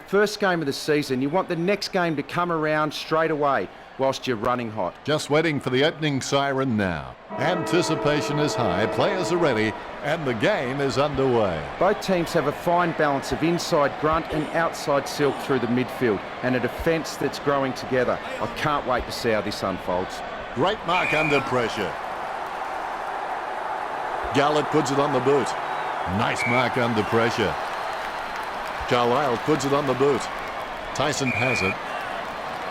First game of the season, you want the next game to come around straight away whilst you're running hot. Just waiting for the opening siren now. Anticipation is high, players are ready, and the game is underway. Both teams have a fine balance of inside grunt and outside silk through the midfield, and a defence that's growing together. I can't wait to see how this unfolds. Great mark under pressure. Gallup puts it on the boot. Nice mark under pressure. Carlisle puts it on the boot. Tyson has it.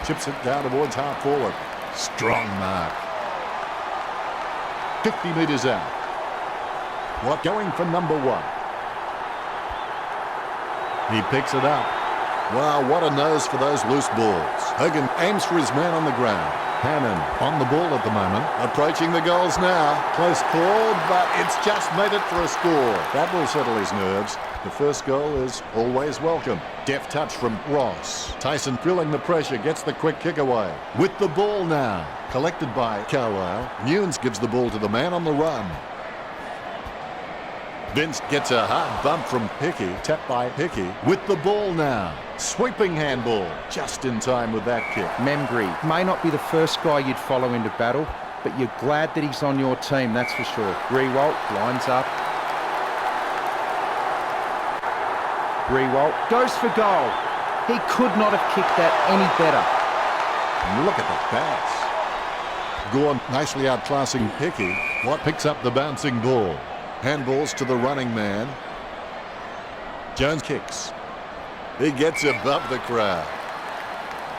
Chips it down towards half forward. Strong mark. 50 metres out. What going for number 1? He picks it up. Wow, what a nose for those loose balls. Hogan aims for his man on the ground. Hannon on the ball at the moment. Approaching the goals now. Close call, but it's just made it for a score. That will settle his nerves. The first goal is always welcome. Deft touch from Ross. Tyson feeling the pressure, gets the quick kick away. With the ball now. Collected by Carlisle. Newnes gives the ball to the man on the run. Vince gets a hard bump from Hickey. Tapped by Hickey. With the ball now. Sweeping handball. Just in time with that kick. Membrey may not be the first guy you'd follow into battle, but you're glad that he's on your team, that's for sure. Rewalt lines up. Rewalt goes for goal. He could not have kicked that any better. Look at the pass. Gorn nicely outclassing Hickey. Watt picks up the bouncing ball. Handballs to the running man. Jones kicks. He gets above the crowd.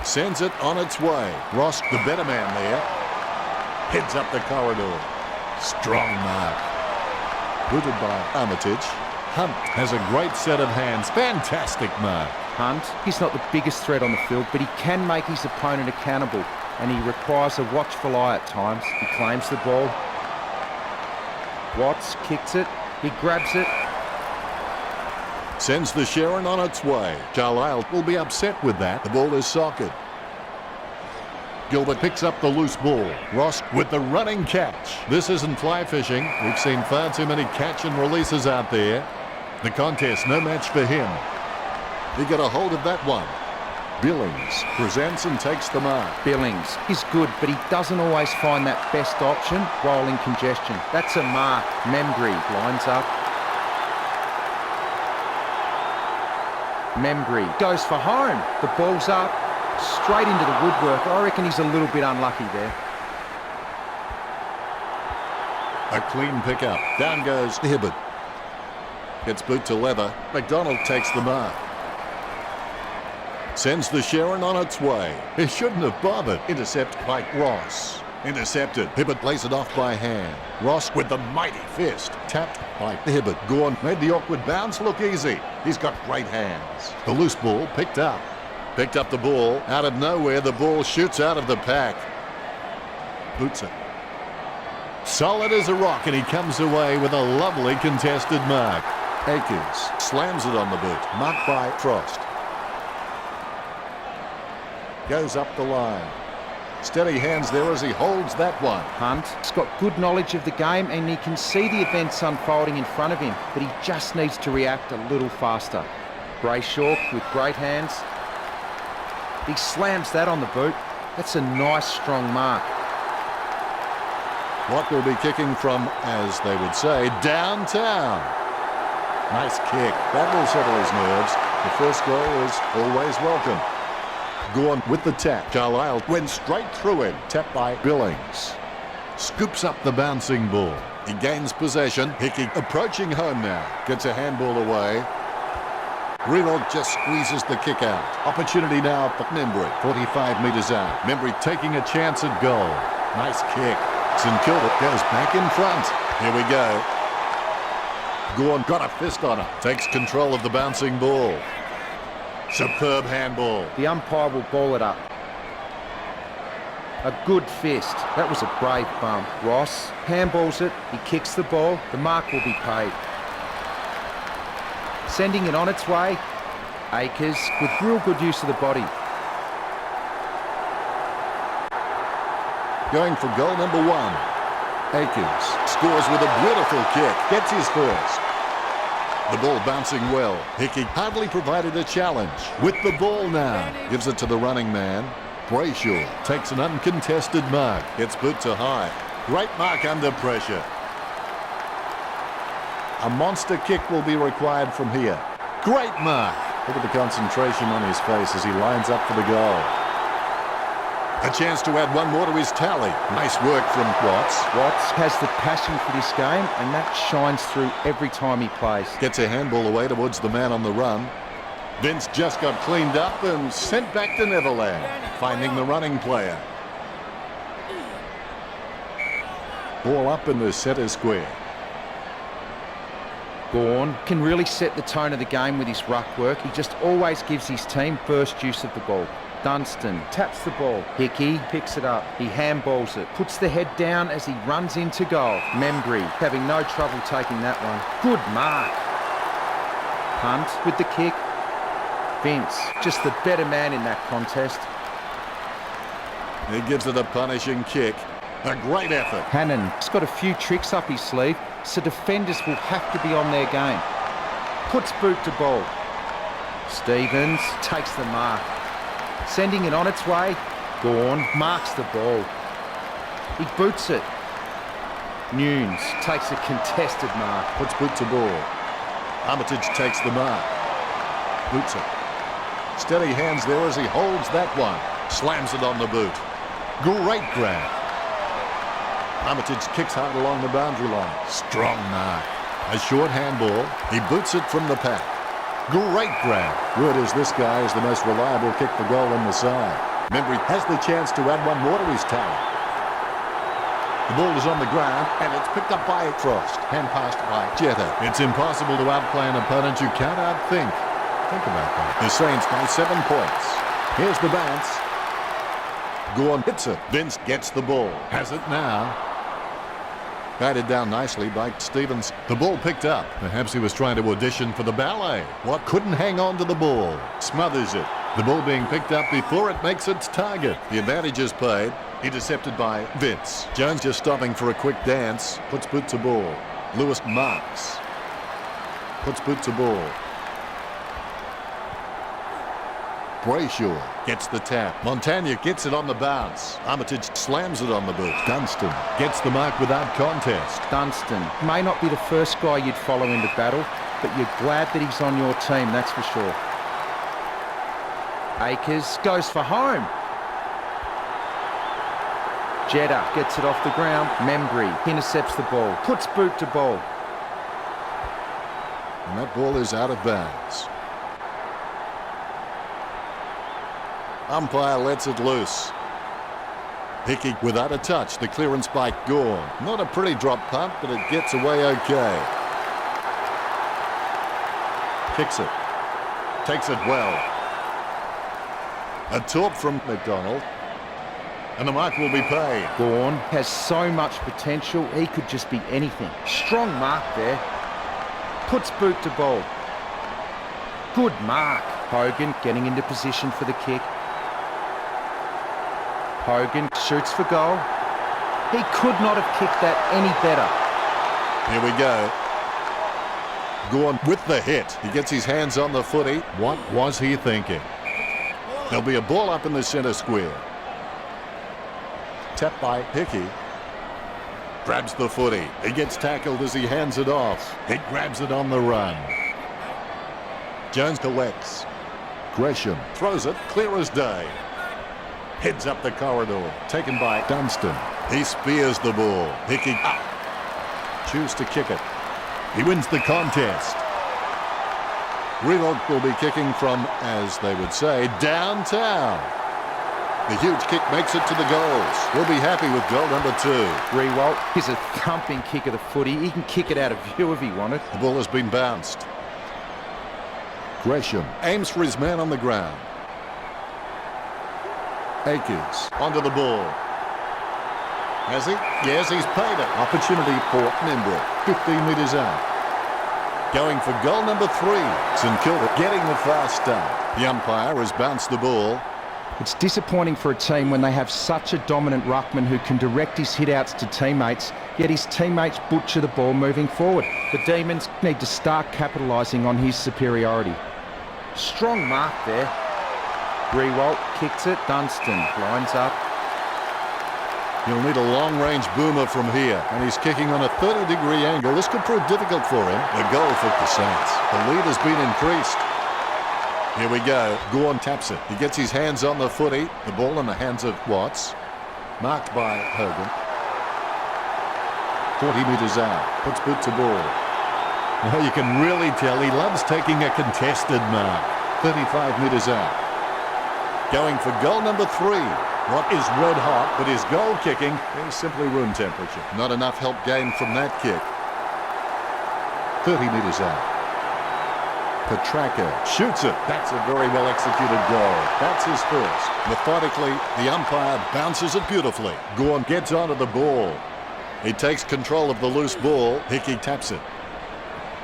Sends it on its way. Ross, the better man there. Heads up the corridor. Strong mark. Booted by Armitage. Hunt has a great set of hands. Fantastic mark. Hunt, he's not the biggest threat on the field, but he can make his opponent accountable, and he requires a watchful eye at times. He claims the ball. Watts kicks it. He grabs it. Sends the Sharon on its way. Carlisle will be upset with that. The ball is socket. Gilbert picks up the loose ball. Ross with the running catch. This isn't fly fishing. We've seen far too many catch and releases out there. The contest, no match for him. He got a hold of that one. Billings presents and takes the mark. Billings is good, but he doesn't always find that best option while in congestion. That's a mark. Membrey lines up. Membrey goes for home. The ball's up. Straight into the woodwork. I reckon he's a little bit unlucky there. A clean pickup. Down goes Hibbert. Gets boot to leather. McDonald takes the mark. Sends the Sharon on its way. He shouldn't have bothered. Intercept by Ross. Intercepted. Hibbert plays it off by hand. Ross with the mighty fist. Tapped by Hibbert. Gorn made the awkward bounce look easy. He's got great hands. The loose ball picked up. Picked up the ball. Out of nowhere, the ball shoots out of the pack. Boots it. Solid as a rock, and he comes away with a lovely contested mark. Akers slams it on the boot. Marked by Frost. Goes up the line. Steady hands there as he holds that one. Hunt's got good knowledge of the game, and he can see the events unfolding in front of him, but he just needs to react a little faster. Brayshaw with great hands. He slams that on the boot. That's a nice, strong mark. Watt will be kicking from, as they would say, downtown. Nice kick. That will settle his nerves. The first goal is always welcome. Gorn with the tap. Carlisle went straight through it. Tapped by Billings. Scoops up the bouncing ball. He gains possession. Hickey approaching home now. Gets a handball away. Greenwald just squeezes the kick out. Opportunity now for Membrey. 45 metres out. Membrey taking a chance at goal. Nice kick. St Kilda goes back in front. Here we go. Gorn got a fist on it. Takes control of the bouncing ball. Superb handball. The umpire will ball it up. A good fist. That was a brave bump. Ross handballs it. He kicks the ball. The mark will be paid. Sending it on its way. Akers with real good use of the body. Going for goal number 1. Akers scores with a beautiful kick. Gets his first. The ball bouncing well. Hickey hardly provided a challenge. With the ball now. Gives it to the running man. Brayshaw takes an uncontested mark. Gets boot to high. Great mark under pressure. A monster kick will be required from here. Great mark. Look at the concentration on his face as he lines up for the goal. A chance to add one more to his tally. Nice work from Watts. Watts has the passion for this game, and that shines through every time he plays. Gets a handball away towards the man on the run. Vince just got cleaned up and sent back to Neverland, finding the running player. Ball up in the centre square. Gawn can really set the tone of the game with his ruck work. He just always gives his team first use of the ball. Dunstan taps the ball. Hickey picks it up. He handballs it. Puts the head down as he runs into goal. Membry having no trouble taking that one. Good mark. Hunt with the kick. Vince, just the better man in that contest. He gives it a punishing kick. A great effort. Hannon's got a few tricks up his sleeve, so defenders will have to be on their game. Puts boot to ball. Stevens takes the mark. Sending it on its way. Gawn marks the ball. He boots it. Nunes takes a contested mark. Puts boot to ball. Armitage takes the mark. Boots it. Steady hands there as he holds that one. Slams it on the boot. Great grab. Armitage kicks hard along the boundary line. Strong mark. A short handball. He boots it from the pack. Great grab. Word is this guy is the most reliable kick for goal on the side. Membry has the chance to add one more to his tally. The ball is on the ground and it's picked up by Frost. Hand passed by Jetta. It's impossible to outplay an opponent you can't outthink. Think about that. The Saints by 7 points. Here's the bounce. Gawn hits it. Vince gets the ball. Has it now. Guided down nicely by Stevens. The ball picked up. Perhaps he was trying to audition for the ballet. What couldn't hang on to the ball. Smothers it. The ball being picked up before it makes its target. The advantage is played. Intercepted by Vince. Jones just stopping for a quick dance. Puts boot to ball. Lewis marks. Puts boot to ball. Brayshaw gets the tap. Montagna gets it on the bounce. Armitage slams it on the boot. Dunstan gets the mark without contest. Dunstan may not be the first guy you'd follow into battle, but you're glad that he's on your team, that's for sure. Akers goes for home. Jetta gets it off the ground. Membry intercepts the ball. Puts boot to ball. And that ball is out of bounds. Umpire lets it loose. Hickey without a touch. The clearance by Gawn. Not a pretty drop punt, but it gets away okay. Kicks it. Takes it well. A taunt from McDonald. And the mark will be paid. Gawn has so much potential, he could just be anything. Strong mark there. Puts boot to ball. Good mark. Hogan getting into position for the kick. Hogan shoots for goal. He could not have kicked that any better. Here we go. Gawn with the hit. He gets his hands on the footy. What was he thinking? There'll be a ball up in the centre square. Tapped by Hickey. Grabs the footy. He gets tackled as he hands it off. He grabs it on the run. Jones collects. Gresham throws it clear as day. Heads up the corridor. Taken by Dunstan. He spears the ball. Hickey up. Choose to kick it. He wins the contest. Rewalt will be kicking from, as they would say, downtown. The huge kick makes it to the goals. We'll be happy with goal number 2. Rewalt is a thumping kick of the footy. He can kick it out of view if he wanted. The ball has been bounced. Gresham aims for his man on the ground. Akers onto the ball. Has he? Yes, he's paid it. Opportunity for Membry. 15 metres out. Going for goal number 3. St Kilda getting the fast start. The umpire has bounced the ball. It's disappointing for a team when they have such a dominant ruckman who can direct his hit-outs to teammates Yet his teammates butcher the ball moving forward. The Demons need to start capitalising on his superiority. Strong mark there. Rewalt kicks it. Dunstan lines up. He'll need a long-range boomer from here, and he's kicking on a 30-degree angle. This could prove difficult for him. A goal for the Saints. The lead has been increased. Here we go. Gorn taps it. He gets his hands on the footy. The ball in the hands of Watts. Marked by Hogan. 40 metres out. Puts boot to ball. Well, you can really tell he loves taking a contested mark. 35 metres out. Going for goal number 3. What is red hot, but his goal kicking is simply room temperature. Not enough help gained from that kick. 30 metres out. Petraka shoots it. That's a very well executed goal. That's his first. Methodically, the umpire bounces it beautifully. Gorn gets onto the ball. He takes control of the loose ball. Hickey taps it.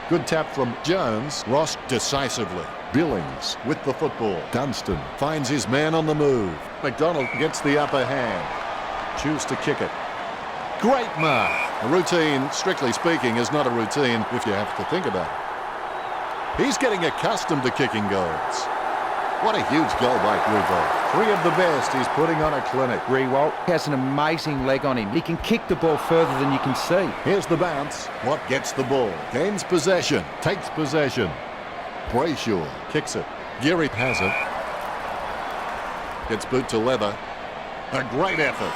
Good tap from Jones. Ross decisively. Billings with the football. Dunstan finds his man on the move. McDonald gets the upper hand. Choose to kick it. Great mark. A routine, strictly speaking, is not a routine if you have to think about it. He's getting accustomed to kicking goals. What a huge goal by Rewalt. 3 of the best. He's putting on a clinic. Rewalt has an amazing leg on him. He can kick the ball further than you can see. Here's the bounce. What gets the ball? Gains possession. Takes possession. Brayshaw kicks it. Geary has it. Gets boot to leather. A great effort.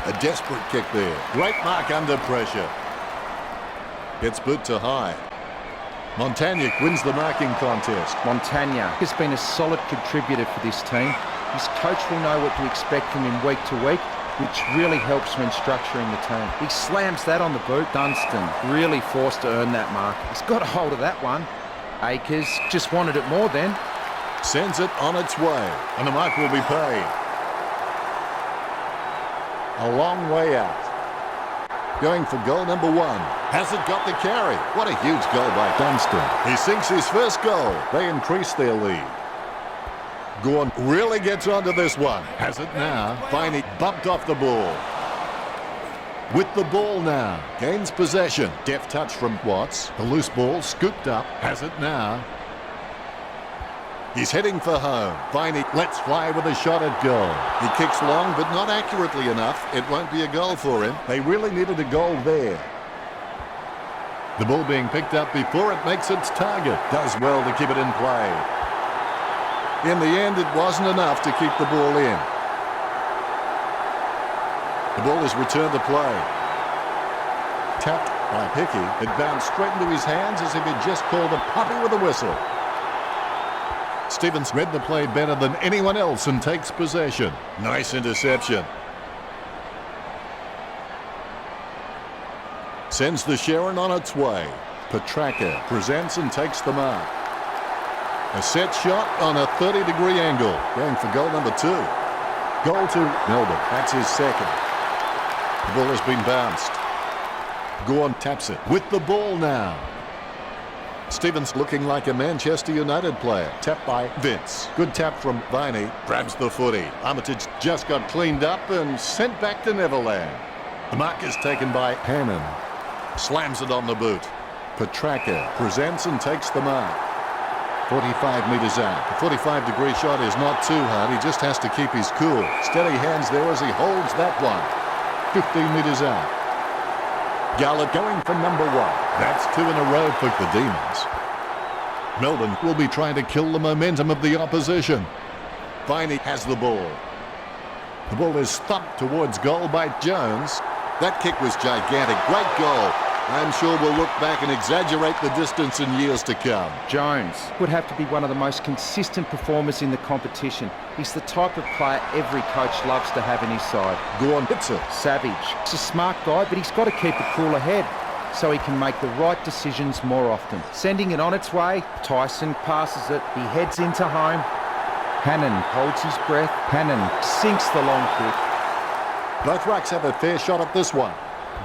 A desperate kick there. Great mark under pressure. Gets boot to high. Montagna wins the marking contest. Montagna has been a solid contributor for this team. His coach will know what to expect from him week to week, which really helps when structuring the team. He slams that on the boot. Dunstan really forced to earn that mark. He's got a hold of that one. Akers just wanted it more then. Sends it on its way, and the mark will be paid. A long way out. Going for goal number 1. Hasn't got the carry. What a huge goal by Dunstan. He sinks his first goal. They increase their lead. Gorn really gets onto this one. Has it now. Finally bumped off the ball. With the ball now. Gains possession. Deft touch from Watts. The loose ball scooped up. Has it now. He's heading for home. Finally lets fly with a shot at goal. He kicks long, but not accurately enough. It won't be a goal for him. They really needed a goal there. The ball being picked up before it makes its target. Does well to keep it in play. In the end, it wasn't enough to keep the ball in. The ball is returned to play. Tapped by Hickey. It bounced straight into his hands as if he'd just called a puppy with a whistle. Stevens read the play better than anyone else and takes possession. Nice interception. Sends the Sharon on its way. Petraka presents and takes the mark. A set shot on a 30-degree angle. Going for goal number 2. Goal to Melbourne. That's his second. The ball has been bounced. Gorn taps it. With the ball now. Stevens looking like a Manchester United player. Tapped by Vince. Good tap from Viney. Grabs the footy. Armitage just got cleaned up and sent back to Neverland. The mark is taken by Hannon. Slams it on the boot. Petraka presents and takes the mark. 45 metres out. The 45-degree shot is not too hard. He just has to keep his cool. Steady hands there as he holds that one. 15 metres out. Garlett going for number 1. That's 2 in a row for the Demons. Melbourne will be trying to kill the momentum of the opposition. Viney has the ball. The ball is thumped towards goal by Jones. That kick was gigantic. Great goal. I'm sure we'll look back and exaggerate the distance in years to come. Jones would have to be one of the most consistent performers in the competition. He's the type of player every coach loves to have in his side. Gorn hits it. Savage. He's a smart guy, but he's got to keep a cool head so he can make the right decisions more often. Sending it on its way. Tyson passes it. He heads into home. Hannon holds his breath. Hannon sinks the long kick. Both rucks have a fair shot at this one.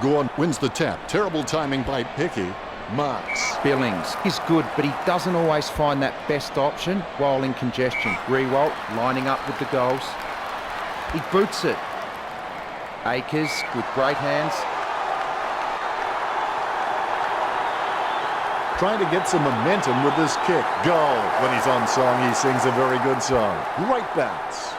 Gorn wins the tap. Terrible timing by Hickey. Marks. Billings is good, but he doesn't always find that best option while in congestion. Rewalt lining up with the goals. He boots it. Akers with great hands. Trying to get some momentum with this kick. Goal. When he's on song, he sings a very good song. Great bounce.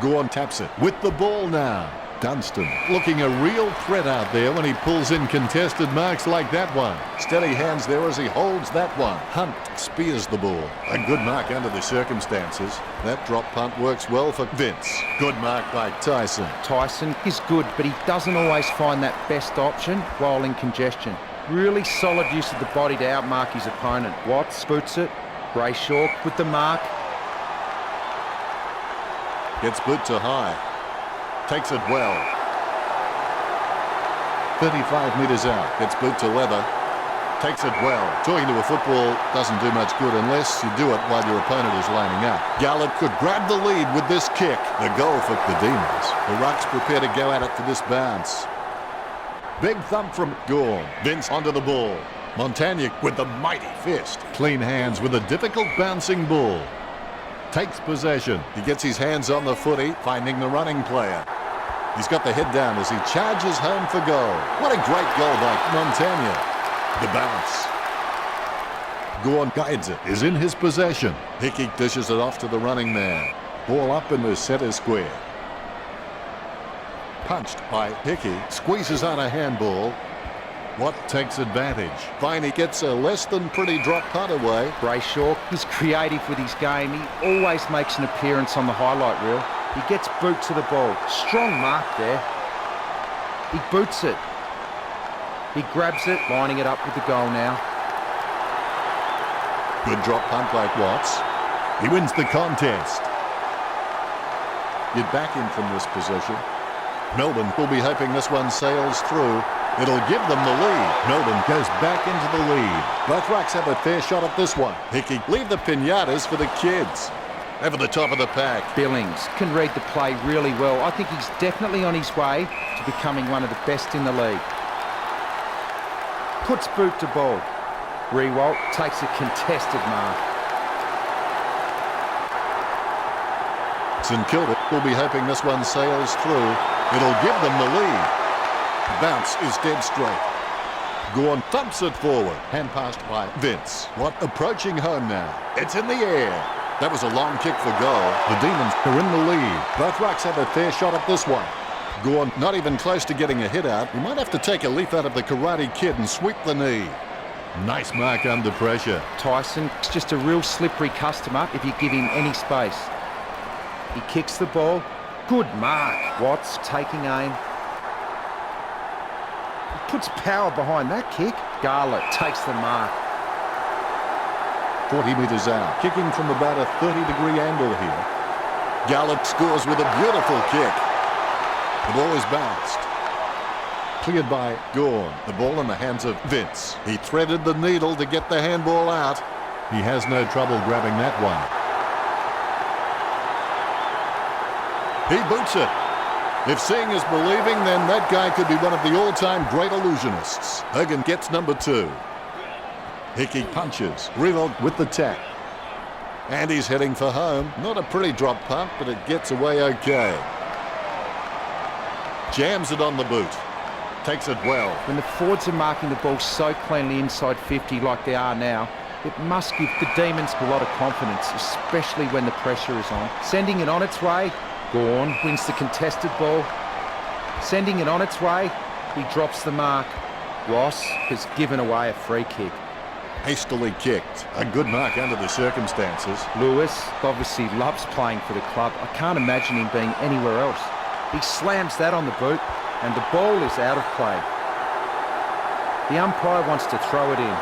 Gorn taps it with the ball now. Dunstan looking a real threat out there when he pulls in contested marks like that one. Steady hands there as he holds that one. Hunt spears the ball. A good mark under the circumstances. That drop punt works well for Vince. Good mark by Tyson. Tyson is good, but he doesn't always find that best option while in congestion. Really solid use of the body to outmark his opponent. Watts boots it. Brayshaw with the mark. Gets boot to high. Takes it well. 35 metres out. Gets boot to leather. Takes it well. Talking to a football doesn't do much good unless you do it while your opponent is lining up. Gallup could grab the lead with this kick. The goal for the Demons. The Rucks prepare to go at it for this bounce. Big thump from Gorn. Vince onto the ball. Montagna with the mighty fist. Clean hands with a difficult bouncing ball. Takes possession. He gets his hands on the footy, finding the running player. He's got the head down as he charges home for goal. What a great goal by Montagna. The bounce. Gorn guides it. Is in his possession. Hickey dishes it off to the running man. Ball up in the centre square. Punched by Hickey. Squeezes on a handball. Watt takes advantage. Viney gets a less than pretty drop punt away. Brayshaw is creative with his game. He always makes an appearance on the highlight reel. He gets boot to the ball. Strong mark there. He boots it. He grabs it, lining it up with the goal now. Good drop punt by Watts. He wins the contest. Get back in from this position. Melbourne will be hoping this one sails through. It'll give them the lead. Melbourne goes back into the lead. Both Rucks have a fair shot at this one. Hickey leave the pinatas for the kids. Over the top of the pack. Billings can read the play really well. I think he's definitely on his way to becoming one of the best in the league. Puts boot to ball. Rewalt takes a contested mark. St Kilda will be hoping this one sails through. It'll give them the lead. Bounce is dead straight. Gorn thumps it forward. Hand passed by Vince. Watt approaching home now. It's in the air. That was a long kick for goal. The Demons are in the lead. Both Rucks have a fair shot at this one. Gorn not even close to getting a hit out. He might have to take a leaf out of the Karate Kid and sweep the knee. Nice mark under pressure. Tyson is just a real slippery customer if you give him any space. He kicks the ball. Good mark. Watts taking aim. Puts power behind that kick. Garlett takes the mark. 40 metres out. Kicking from about a 30-degree angle here. Garlett scores with a beautiful kick. The ball is bounced. Cleared by Gorn. The ball in the hands of Vince. He threaded the needle to get the handball out. He has no trouble grabbing that one. He boots it. If seeing is believing, then that guy could be one of the all-time great illusionists. Hogan gets number 2. Hickey punches. Revelt with the tap. And he's heading for home. Not a pretty drop punt, but it gets away okay. Jams it on the boot. Takes it well. When the forwards are marking the ball so cleanly inside 50 like they are now, it must give the Demons a lot of confidence, especially when the pressure is on. Sending it on its way. Gorn wins the contested ball. Sending it on its way. He drops the mark. Ross has given away a free kick. Hastily kicked. A good mark under the circumstances. Lewis obviously loves playing for the club. I can't imagine him being anywhere else. He slams that on the boot and the ball is out of play. The umpire wants to throw it in.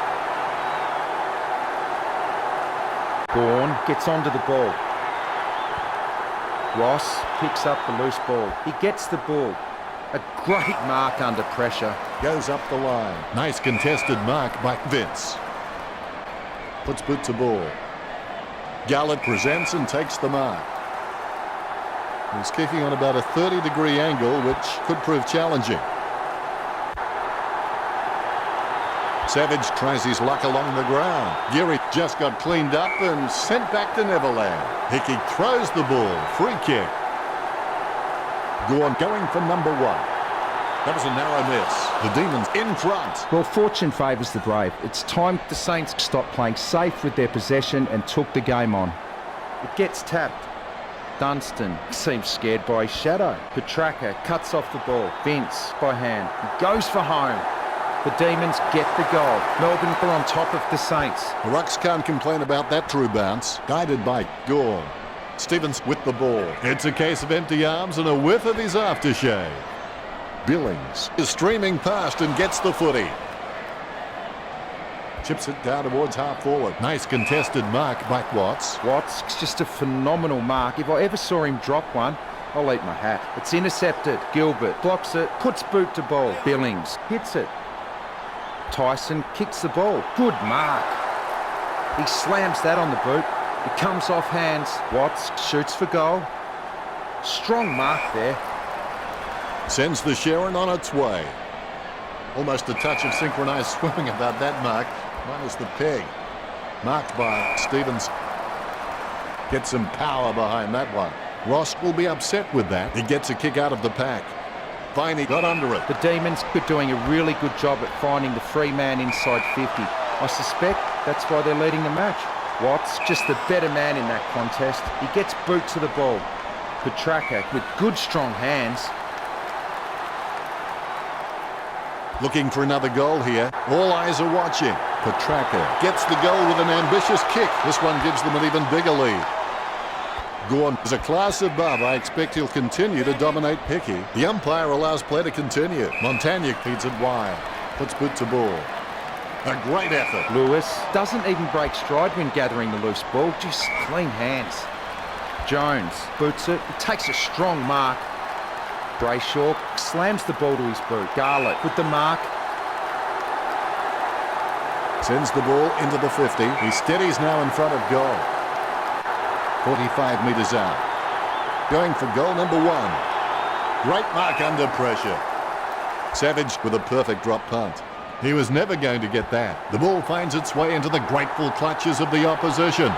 Gorn gets onto the ball. Ross picks up the loose ball. He gets the ball. A great mark under pressure. Goes up the line. Nice contested mark by Vince. Puts boot to ball. Gallup presents and takes the mark. He's kicking on about a 30-degree angle, which could prove challenging. Savage tries his luck along the ground. Geary just got cleaned up and sent back to Neverland. Hickey throws the ball. Free kick. Gorn going for number 1. That was a narrow miss. The Demons in front. Well, fortune favours the brave. It's time the Saints stopped playing safe with their possession and took the game on. It gets tapped. Dunstan seems scared by his shadow. Petraka cuts off the ball. Vince by hand. He goes for home. The Demons get the goal. Melbourne are on top of the Saints. The Rucks can't complain about that true bounce. Guided by Gorn. Stevens with the ball. It's a case of empty arms and a whiff of his aftershave. Billings is streaming past and gets the footy. Chips it down towards half forward. Nice contested mark by Watts. Watts, just a phenomenal mark. If I ever saw him drop one, I'll eat my hat. It's intercepted. Gilbert blocks it, puts boot to ball. Billings hits it. Tyson kicks the ball. Good mark. He slams that on the boot. It comes off hands. Watts shoots for goal. Strong mark there. Sends the Sharon on its way. Almost a touch of synchronised swimming about that mark, minus the peg. Marked by Stevens. Gets some power behind that one. Ross will be upset with that. He gets a kick out of the pack. Finally got under it. The Demons are doing a really good job at finding the free man inside 50. I suspect that's why they're leading the match. Watts, just the better man in that contest. He gets boot to the ball. Petraka with good strong hands. Looking for another goal here. All eyes are watching. Petraka gets the goal with an ambitious kick. This one gives them an even bigger lead. Gorn is a class above. I expect he'll continue to dominate Hickey. The umpire allows play to continue. Montagna feeds it wide. Puts boot to ball. A great effort. Lewis doesn't even break stride when gathering the loose ball. Just clean hands. Jones boots it. He takes a strong mark. Brayshaw slams the ball to his boot. Garlett with the mark. Sends the ball into the 50. He steadies now in front of goal. 45 metres out. Going for goal number 1. Great mark under pressure. Savage with a perfect drop punt. He was never going to get that. The ball finds its way into the grateful clutches of the opposition.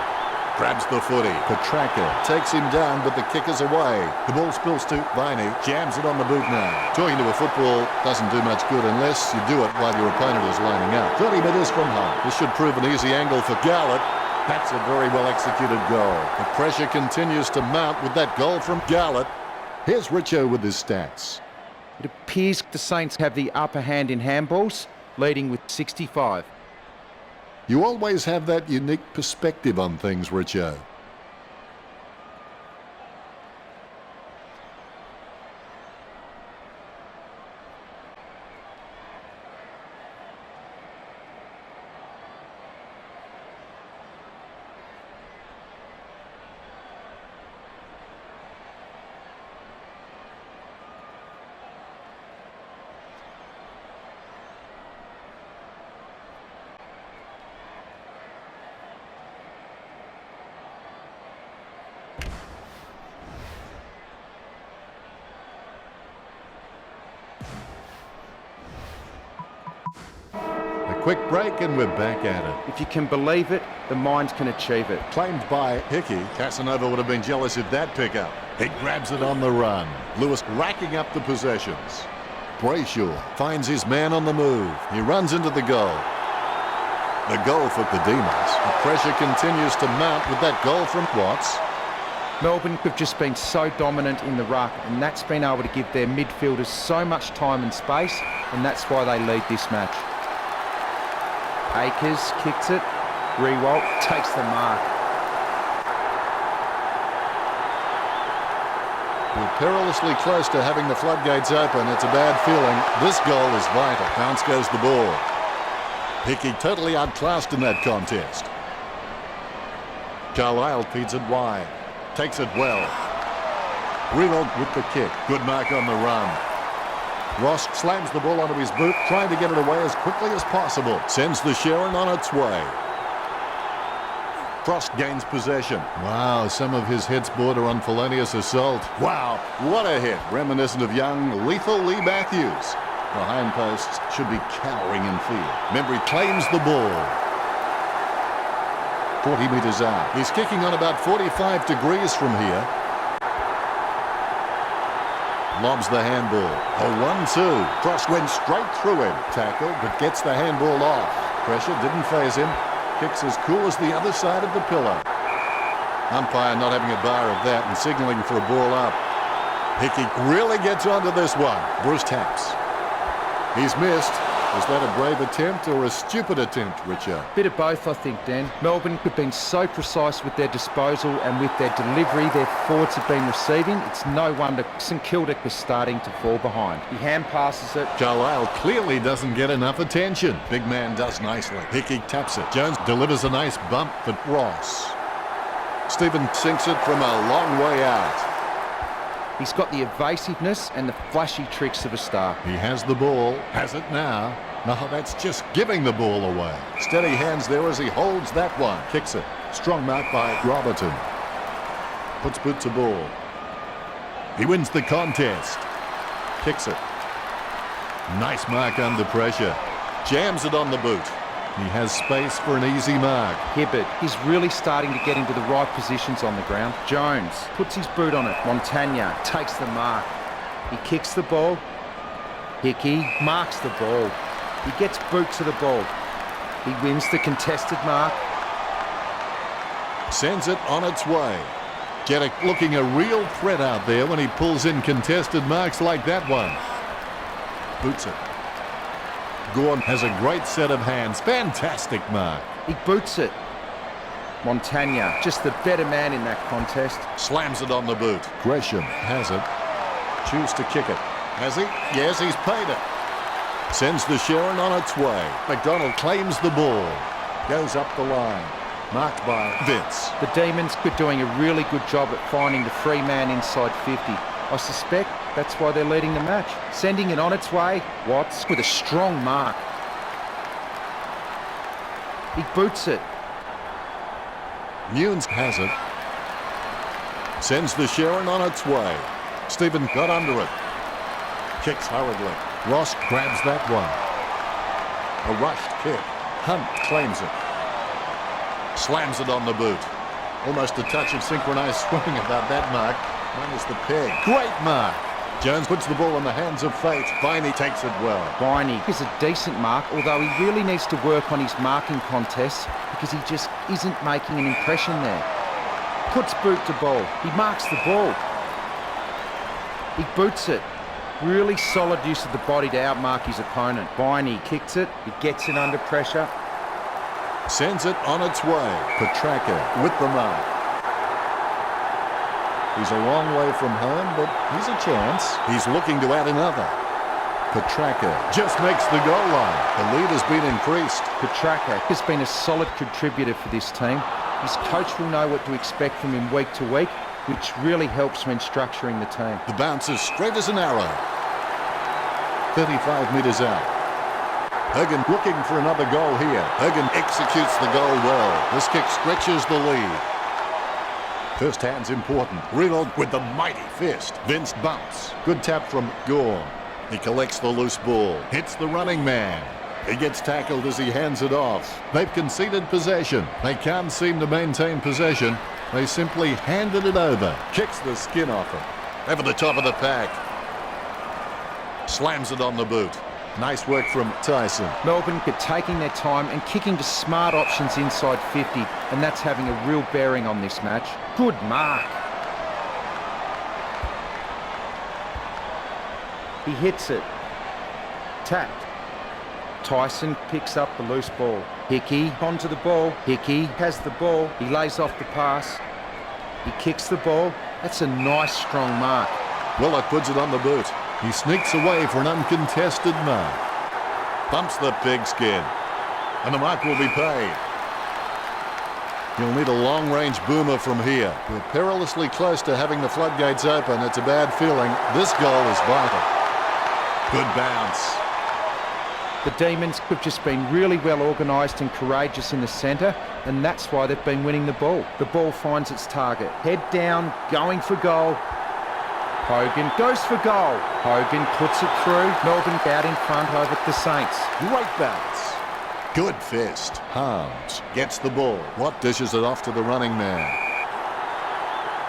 Grabs the footy. Petraka takes him down, but the kick is away. The ball spills to Viney. Jams it on the boot now. Talking to a football doesn't do much good unless you do it while your opponent is lining up. 30 metres from home. This should prove an easy angle for Garlett. That's a very well executed goal. The pressure continues to mount with that goal from Garlett. Here's Richo with his stats. It appears the Saints have the upper hand in handballs, leading with 65. You always have that unique perspective on things, Richo. Quick break and we're back at it. If you can believe it, the mind can achieve it. Claimed by Hickey. Casanova would have been jealous of that pickup. He grabs it on the run. Lewis racking up the possessions. Brayshaw finds his man on the move. He runs into the goal. The goal for the Demons. The pressure continues to mount with that goal from Watts. Melbourne have just been so dominant in the ruck, and that's been able to give their midfielders so much time and space, and that's why they lead this match. Akers kicks it. Rewalt takes the mark. We're perilously close to having the floodgates open. It's a bad feeling. This goal is vital. Bounce goes the ball. Hickey totally outclassed in that contest. Carlisle feeds it wide. Takes it well. Rewalt with the kick. Good mark on the run. Ross slams the ball onto his boot, trying to get it away as quickly as possible. Sends the Sharon on its way. Frost gains possession. Wow, some of his hits border on felonious assault. Wow, what a hit. Reminiscent of young, lethal Lee Matthews. The hindposts should be cowering in fear. Membry claims the ball. 40 metres out. He's kicking on about 45 degrees from here. Lobs the handball. A 1-2. Cross went straight through him. Tackle, but gets the handball off. Pressure didn't faze him. Kicks as cool as the other side of the pillar. Umpire not having a bar of that and signalling for a ball up. Hickey really gets onto this one. Bruce taps. He's missed. Was that a brave attempt or a stupid attempt, Richard? Bit of both, I think, Dan. Melbourne have been so precise with their disposal and with their delivery their forwards have been receiving. It's no wonder St Kilda was starting to fall behind. He hand passes it. Carlisle clearly doesn't get enough attention. Big man does nicely. Hickey taps it. Jones delivers a nice bump for Ross. Stephen sinks it from a long way out. He's got the evasiveness and the flashy tricks of a star. He has the ball. Has it now. No, that's just giving the ball away. Steady hands there as he holds that one. Kicks it. Strong mark by Robertson. Puts boot to ball. He wins the contest. Kicks it. Nice mark under pressure. Jams it on the boot. He has space for an easy mark. Hibbert is really starting to get into the right positions on the ground. Jones puts his boot on it. Montagna takes the mark. He kicks the ball. Hickey marks the ball. He gets boot to the ball. He wins the contested mark. Sends it on its way. Jeddick looking a real threat out there when he pulls in contested marks like that one. Boots it. Gorn has a great set of hands. Fantastic mark. He boots it. Montagna, just the better man in that contest. Slams it on the boot. Gresham has it. Choose to kick it. Has he? Yes, he's paid it. Sends the Sharon on its way. McDonald claims the ball. Goes up the line. Marked by Vince. The Demons are doing a really good job at finding the free man inside 50. I suspect that's why they're leading the match. Sending it on its way, Watts with a strong mark. He boots it. Newnes has it. Sends the Sharon on its way. Stephen got under it. Kicks hurriedly. Ross grabs that one. A rushed kick. Hunt claims it. Slams it on the boot. Almost a touch of synchronized swimming about that mark. Minus the peg. Great mark. Jones puts the ball in the hands of fate. Viney takes it well. Viney is a decent mark, although he really needs to work on his marking contests because he just isn't making an impression there. Puts boot to ball. He marks the ball. He boots it. Really solid use of the body to outmark his opponent. Viney kicks it. He gets it under pressure. Sends it on its way. Petraka with the mark. He's a long way from home, but he's a chance. He's looking to add another. Petraka just makes the goal line. The lead has been increased. Petraka has been a solid contributor for this team. His coach will know what to expect from him week to week, which really helps when structuring the team. The bounce is straight as an arrow. 35 metres out. Hogan looking for another goal here. Hogan executes the goal well. This kick stretches the lead. First hand's important. Reload with the mighty fist. Vince bumps. Good tap from Gorn. He collects the loose ball. Hits the running man. He gets tackled as he hands it off. They've conceded possession. They can't seem to maintain possession. They simply handed it over. Kicks the skin off him. Over the top of the pack. Slams it on the boot. Nice work from Tyson. Melbourne are taking their time and kicking to smart options inside 50, and that's having a real bearing on this match. Good mark. He hits it. Tapped. Tyson picks up the loose ball. Hickey onto the ball. Hickey has the ball. He lays off the pass. He kicks the ball. That's a nice strong mark. Willett puts it on the boot. He sneaks away for an uncontested mark. Bumps the pigskin. And the mark will be paid. You'll need a long-range boomer from here. We're perilously close to having the floodgates open. It's a bad feeling. This goal is vital. Good bounce. The Demons have just been really well organised and courageous in the centre, and that's why they've been winning the ball. The ball finds its target. Head down, going for goal. Hogan goes for goal. Hogan puts it through. Melbourne out in front over the Saints. Great bounce. Good fist. Harms gets the ball. Watt dishes it off to the running man.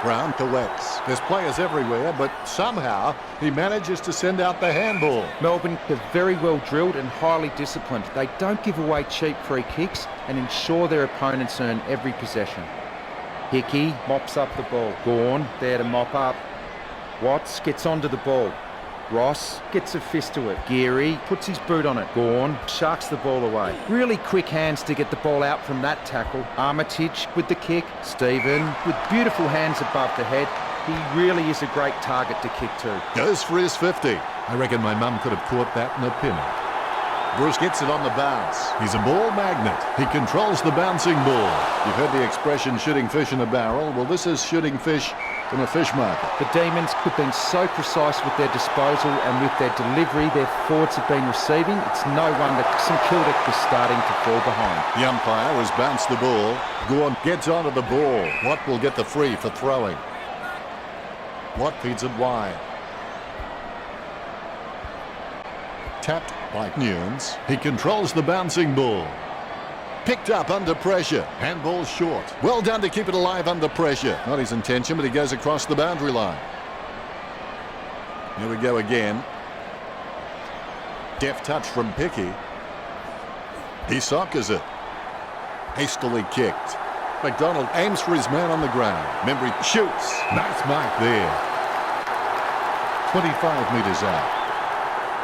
Brown collects. There's players everywhere, but somehow he manages to send out the handball. Melbourne are very well drilled and highly disciplined. They don't give away cheap free kicks and ensure their opponents earn every possession. Hickey mops up the ball. Gawn there to mop up. Watts gets onto the ball. Ross gets a fist to it. Geary puts his boot on it. Gawn sharks the ball away. Really quick hands to get the ball out from that tackle. Armitage with the kick. Stephen with beautiful hands above the head. He really is a great target to kick to. Goes for his 50. I reckon my mum could have caught that in a pinner. Bruce gets it on the bounce. He's a ball magnet. He controls the bouncing ball. You've heard the expression shooting fish in a barrel. Well, this is shooting fish in a fish market. The Demons have been so precise with their disposal and with their delivery their forwards have been receiving. It's no wonder St Kilda was starting to fall behind. The umpire has bounced the ball. Gawn gets onto the ball. Watt will get the free for throwing. Watt feeds it wide. Tapped by Nunes. He controls the bouncing ball. Picked up under pressure. Handball short. Well done to keep it alive under pressure. Not his intention, but he goes across the boundary line. Here we go again. Deft touch from Pickey. He soccers it. Hastily kicked. McDonald aims for his man on the ground. Membry shoots. Nice mark there. 25 metres out.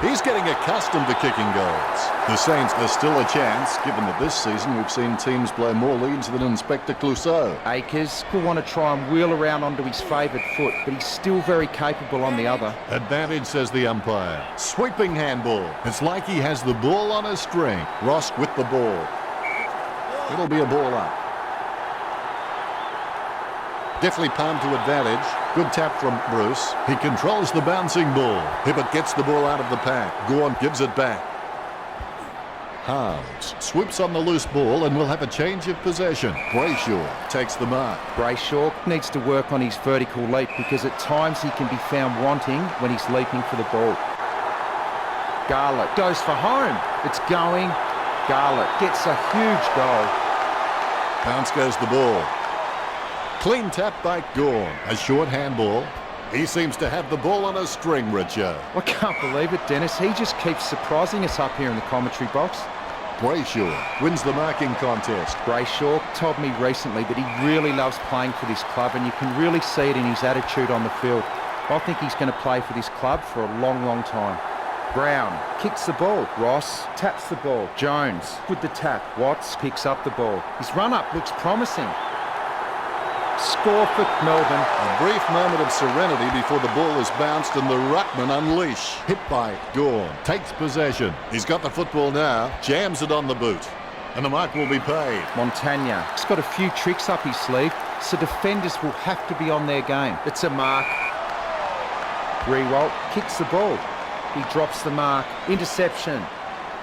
He's getting accustomed to kicking goals. The Saints, there's still a chance, given that this season we've seen teams blow more leads than Inspector Clouseau. Akers will want to try and wheel around onto his favoured foot, but he's still very capable on the other. Advantage, says the umpire. Sweeping handball. It's like he has the ball on a string. Ross with the ball. It'll be a ball up. Definitely palmed to advantage. Good tap from Bruce. He controls the bouncing ball. Hibbert gets the ball out of the pack. Gawn gives it back. Harms swoops on the loose ball and will have a change of possession. Brayshaw takes the mark. Brayshaw needs to work on his vertical leap because at times he can be found wanting when he's leaping for the ball. Garlett goes for home. It's going. Garlett gets a huge goal. Bounce goes the ball. Clean tap by Gawn. A short handball. He seems to have the ball on a string, Richo. I can't believe it, Dennis. He just keeps surprising us up here in the commentary box. Brayshaw wins the marking contest. Brayshaw told me recently that he really loves playing for this club and you can really see it in his attitude on the field. I think he's going to play for this club for a long, long time. Brown kicks the ball. Ross taps the ball. Jones with the tap. Watts picks up the ball. His run-up looks promising. Score for Melbourne. A brief moment of serenity before the ball is bounced and the ruckman unleash. Hit by Gawn. Takes possession. He's got the football now. Jams it on the boot. And the mark will be paid. Montagna. He's got a few tricks up his sleeve, so defenders will have to be on their game. It's a mark. Rewalt kicks the ball. He drops the mark. Interception.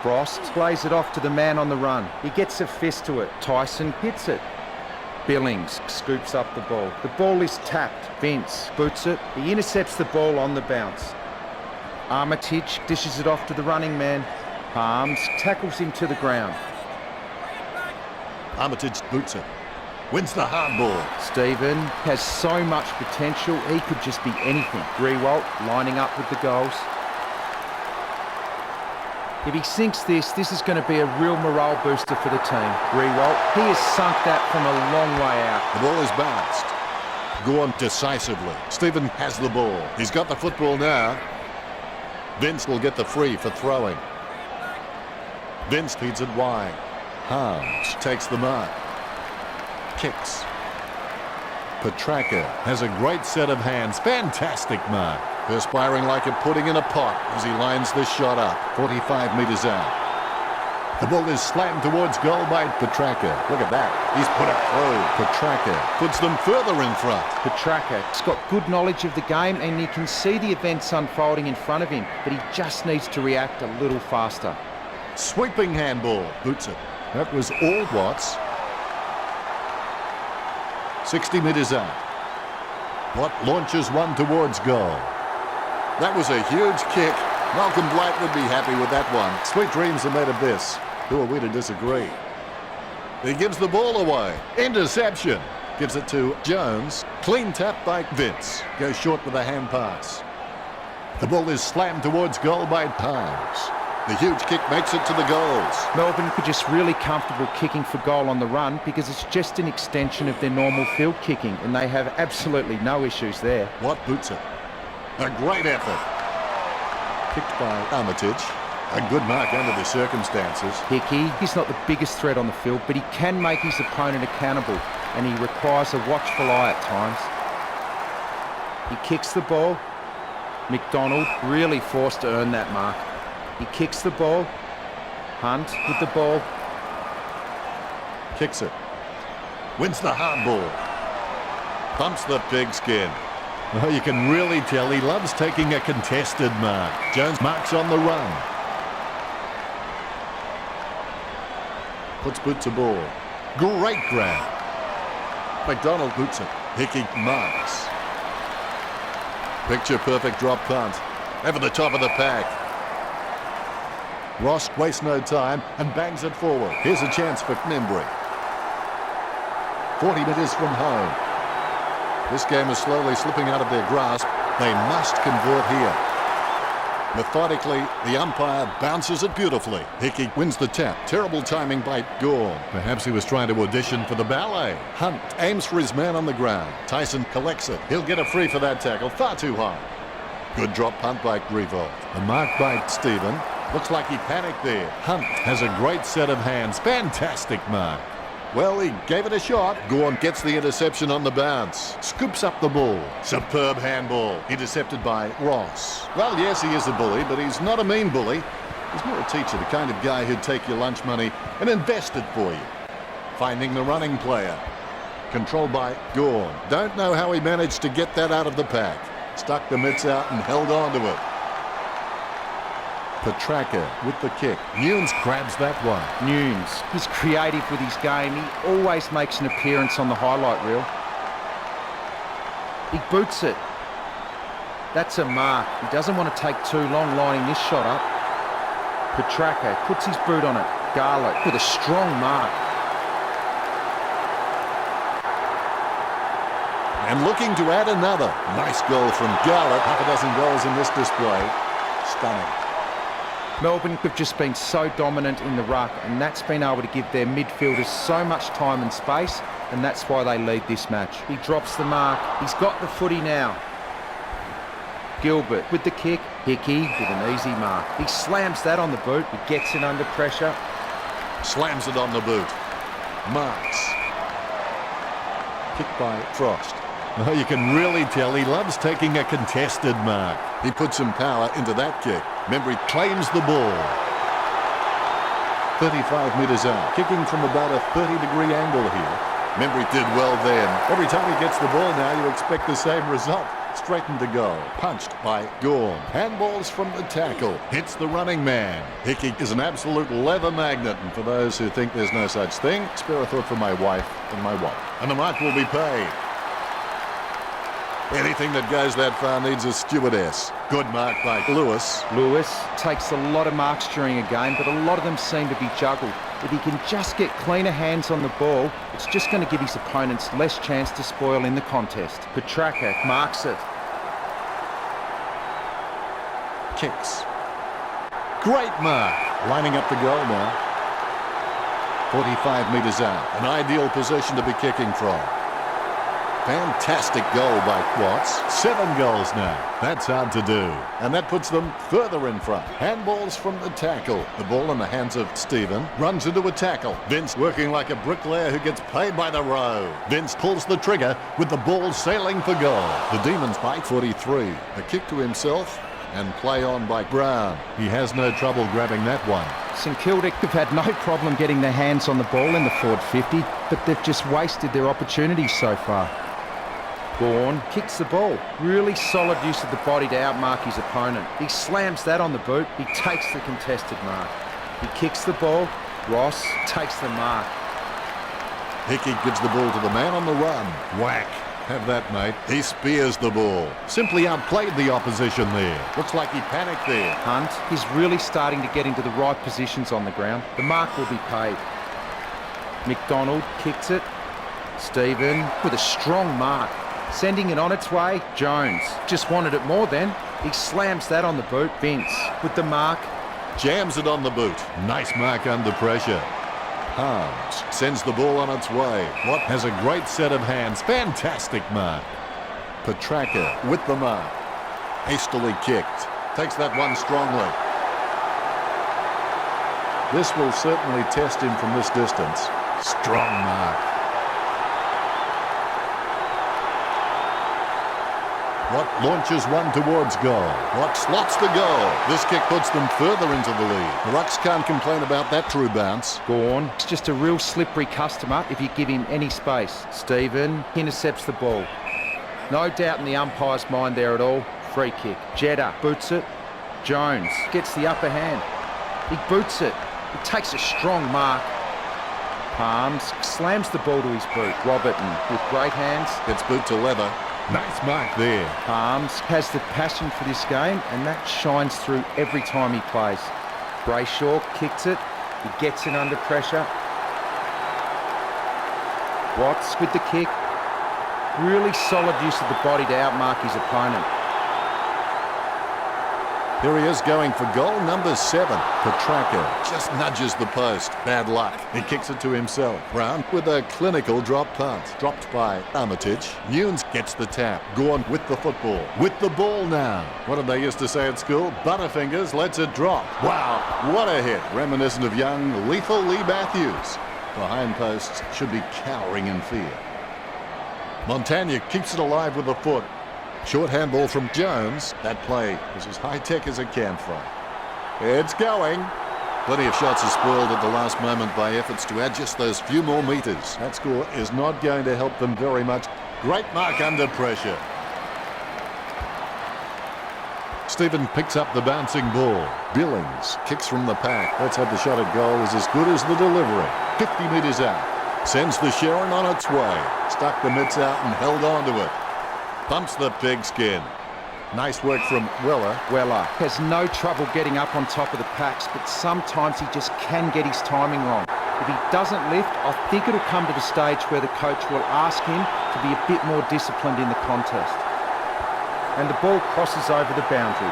Frost plays it off to the man on the run. He gets a fist to it. Tyson hits it. Billings scoops up the ball. The ball is tapped. Vince boots it. He intercepts the ball on the bounce. Armitage dishes it off to the running man. Palms tackles him to the ground. Armitage boots it. Wins the hard ball. Stephen has so much potential. He could just be anything. Rewalt lining up with the goals. If he sinks this is going to be a real morale booster for the team. Rewalt, he has sunk that from a long way out. The ball is bounced. Gawn decisively. Stephen has the ball. He's got the football now. Vince will get the free for throwing. Vince feeds it wide. Harms takes the mark. Kicks. Petraka has a great set of hands. Fantastic mark. Perspiring like a pudding in a pot as he lines this shot up. 45 metres out. The ball is slammed towards goal by Petraka. Look at that. He's put it through. Petraka puts them further in front. Petraka's got good knowledge of the game and he can see the events unfolding in front of him, but he just needs to react a little faster. Sweeping handball. Boots it. That was all Watts. 60 metres out. Watt launches one towards goal. That was a huge kick. Malcolm Blight would be happy with that one. Sweet dreams are made of this. Who are we to disagree? He gives the ball away. Interception. Gives it to Jones. Clean tap by Vince. Goes short with a hand pass. The ball is slammed towards goal by Hines. The huge kick makes it to the goals. Melbourne could just really comfortable kicking for goal on the run because it's just an extension of their normal field kicking and they have absolutely no issues there. Watt boots it. A great effort. Kicked by Armitage. A good mark under the circumstances. Hickey, he's not the biggest threat on the field, but he can make his opponent accountable and he requires a watchful eye at times. He kicks the ball. McDonald really forced to earn that mark. He kicks the ball. Hunt with the ball. Kicks it. Wins the hard ball. Bumps the pigskin. Oh, you can really tell he loves taking a contested mark. Jones marks on the run. Puts boot to ball. Great grab. McDonald boots it. Hickey marks. Picture perfect drop punt. Over the top of the pack. Ross wastes no time and bangs it forward. Here's a chance for Membry. 40 metres from home. This game is slowly slipping out of their grasp. They must convert here. Methodically, the umpire bounces it beautifully. Hickey wins the tap. Terrible timing by Gorn. Perhaps he was trying to audition for the ballet. Hunt aims for his man on the ground. Tyson collects it. He'll get a free for that tackle. Far too high. Good drop punt by Grievold. A mark by Stephen. Looks like he panicked there. Hunt has a great set of hands. Fantastic mark. Well, he gave it a shot. Gorn gets the interception on the bounce. Scoops up the ball. Superb handball. Intercepted by Ross. Well, yes, he is a bully, but he's not a mean bully. He's more a teacher, the kind of guy who'd take your lunch money and invest it for you. Finding the running player. Controlled by Gorn. Don't know how he managed to get that out of the pack. Stuck the mitts out and held on to it. Petraka with the kick. Nunes grabs that one. Nunes, he's creative with his game. He always makes an appearance on the highlight reel. He boots it. That's a mark. He doesn't want to take too long lining this shot up. Petraka puts his boot on it. Garlic with a strong mark. And looking to add another. Nice goal from Garlic. Half a dozen goals in this display. Stunning. Melbourne have just been so dominant in the ruck and that's been able to give their midfielders so much time and space and that's why they lead this match. He drops the mark. He's got the footy now. Gilbert with the kick. Hickey with an easy mark. He slams that on the boot. He gets it under pressure. Slams it on the boot. Marks. Kick by Frost. Oh, you can really tell he loves taking a contested mark. He puts some power into that kick. Membry claims the ball. 35 metres out. Kicking from about a 30-degree angle here. Membry did well then. Every time he gets the ball now, you expect the same result. Straightened to go. Punched by Gorn. Handballs from the tackle. Hits the running man. Hickey is an absolute leather magnet. And for those who think there's no such thing, spare a thought for my wife and my wallet. And the mark will be paid. Anything that goes that far needs a stewardess. Good mark by Lewis. Lewis takes a lot of marks during a game, but a lot of them seem to be juggled. If he can just get cleaner hands on the ball, it's just going to give his opponents less chance to spoil in the contest. Petraka marks it. Kicks. Great mark. Lining up the goal now. 45 metres out. An ideal position to be kicking from. Fantastic goal by Watts. 7 goals now. That's hard to do. And that puts them further in front. Handballs from the tackle. The ball in the hands of Stephen. Runs into a tackle. Vince working like a bricklayer who gets paid by the row. Vince pulls the trigger with the ball sailing for goal. The Demons by 43. A kick to himself and play on by Brown. He has no trouble grabbing that one. St Kilda have had no problem getting their hands on the ball in the forward 50, but they've just wasted their opportunities so far. Gorn kicks the ball. Really solid use of the body to outmark his opponent. He slams that on the boot. He takes the contested mark. He kicks the ball. Ross takes the mark. Hickey gives the ball to the man on the run. Whack. Have that, mate. He spears the ball. Simply outplayed the opposition there. Looks like he panicked there. Hunt is really starting to get into the right positions on the ground. The mark will be paid. McDonald kicks it. Stephen with a strong mark. Sending it on its way. Jones just wanted it more then. He slams that on the boot. Vince with the mark. Jams it on the boot. Nice mark under pressure. Harms sends the ball on its way. Watt has a great set of hands. Fantastic mark. Petraka with the mark. Hastily kicked. Takes that one strongly. This will certainly test him from this distance. Strong mark. Watt launches one towards goal. Watt slots the goal. This kick puts them further into the lead. The Rucks can't complain about that true bounce. Gorn, it's just a real slippery customer if you give him any space. Stephen intercepts the ball. No doubt in the umpire's mind there at all. Free kick. Jeddah boots it. Jones gets the upper hand. He boots it. He takes a strong mark. Palms slams the ball to his boot. Robertson with great hands. Gets boot to leather. Nice mark there. Palms has the passion for this game, and that shines through every time he plays. Brayshaw kicks it. He gets it under pressure. Watts with the kick. Really solid use of the body to outmark his opponent. Here he is going for goal number 7. Petraka just nudges the post. Bad luck. He kicks it to himself. Brown with a clinical drop punt. Dropped by Armitage. Nunes gets the tap. Gorn with the football. With the ball now. What did they used to say at school? Butterfingers lets it drop. Wow, what a hit. Reminiscent of young, lethal Lee Matthews. Behind posts should be cowering in fear. Montagna keeps it alive with the foot. Short handball from Jones. That play is as high-tech as a campfire. It's going. Plenty of shots are spoiled at the last moment by efforts to add just those few more metres. That score is not going to help them very much. Great mark under pressure. Stephen picks up the bouncing ball. Billings kicks from the pack. Let's hope the shot at goal is as good as the delivery. 50 metres out. Sends the Sharon on its way. Stuck the mitts out and held on to it. Bumps the pigskin. Nice work from Weller. Weller has no trouble getting up on top of the packs, but sometimes he just can get his timing wrong. If he doesn't lift, I think it'll come to the stage where the coach will ask him to be a bit more disciplined in the contest. And the ball crosses over the boundary.